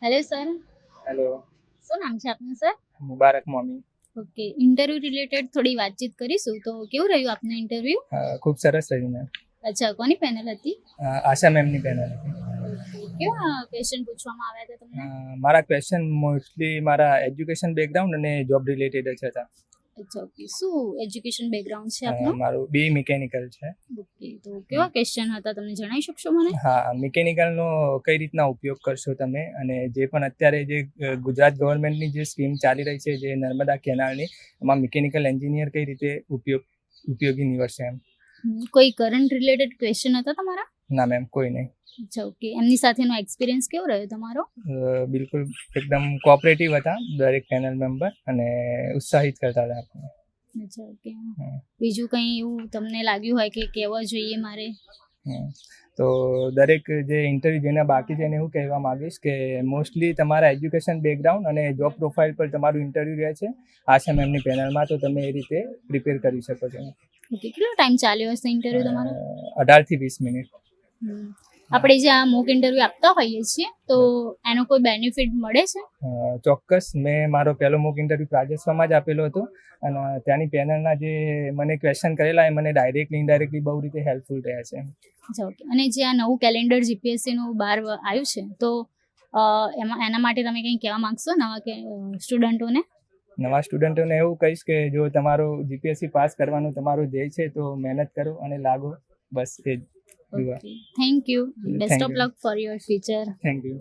Hello sir, hello. શું નામ છે આપનું સર? મુબારક મોમી. ઓકે, ઇન્ટરવ્યુ રિલેટેડ થોડી વાતચીત કરીશું. તો કેવું રહ્યું આપનું ઇન્ટરવ્યુ? ખૂબ સરસ રહ્યું મેમ. અચ્છા, કોની પેનલ હતી? આશા મેમની પેનલ હતી. કેવા ક્વેશ્ચન પૂછવામાં આવ્યા હતા તમને? મારા ક્વેશ્ચન મોસ્ટલી મારા એજ્યુકેશન બેકગ્રાઉન્ડ અને જોબ રિલેટેડ જ હતા. અચ્છા, ઓકે. શું એજ્યુકેશન બેકગ્રાઉન્ડ છે આપનું? મારું બી મિકેનિકલ છે. ઓકે, તો કેવા ક્વેશ્ચન હતા તમને જણાવી શકશો મને? હા, મિકેનિકલનો કઈ રીતના ઉપયોગ કરશો તમે, અને જે પણ અત્યારે જે ગુજરાત ગવર્મેન્ટની જે સ્કીમ ચાલી રહી છે, જે નર્મદા કેનાલની, એમાં મિકેનિકલ એન્જિનિયર કઈ રીતે ઉપયોગી નીવડશે એમ. કોઈ કરંટ રિલેટેડ ક્વેશ્ચન હતા તમારા? ના મેમ, કોઈ નહીં. અચ્છા, ઓકે. એમની સાથેનો એક્સપિરિયન્સ કેવો રહ્યો તમારો? બિલકુલ એકદમ કોઓપરેટિવ હતા દરેક પેનલ મેમ્બર, અને ઉત્સાહિત કરતા હતા આપણને. અચ્છા, ઓકે. બીજું કંઈ એવું તમને લાગ્યું હોય કે કહેવા જોઈએ મારે? તો દરેક જે ઇન્ટરવ્યુ જેના બાકી છે એને એવું કહેવા માંગીશ કે મોસ્ટલી તમારા એજ્યુકેશન બેકગ્રાઉન્ડ અને જોબ પ્રોફાઇલ પર તમારું ઇન્ટરવ્યુ રહે છે આશા મેમની પેનલમાં, તો તમે એ રીતે પ્રિપેર કરી શકો છો. ઓકે, કેટલો ટાઈમ ચાલ્યો હશે ઇન્ટરવ્યુ તમારો? 18 થી 20 મિનિટ. આપણે જે આ મોક ઇન્ટરવ્યુ આપતા હોઈએ છીએ તો એનો કોઈ બેનિફિટ મળે છે? ચોક્કસ. મેં મારો પહેલો મોક ઇન્ટરવ્યુ રાજસ્થાનમાં જ આપેલો હતો, અને ત્યાંની પેનલના જે મને ક્વેશ્ચન કરેલા એ મને ડાયરેક્ટલી ઇનડાયરેક્ટલી બહુ રીતે હેલ્પફુલ રહ્યા છે. અચ્છા, ઓકે. અને જે આ નવું કેલેન્ડર જીપીએસસીનું બહાર આવ્યું છે તો એના માટે તમે કંઈ કહેવા માંગશો નવા કે સ્ટુડન્ટોને? નવા સ્ટુડન્ટોને એવું કહીશ કે જો તમારો જીપીએસસી પાસ કરવાનું તમારો ધ્યેય છે તો મહેનત કરો અને લાગો, બસ એ જ. Okay, thank you. Best of luck for your future. Thank you.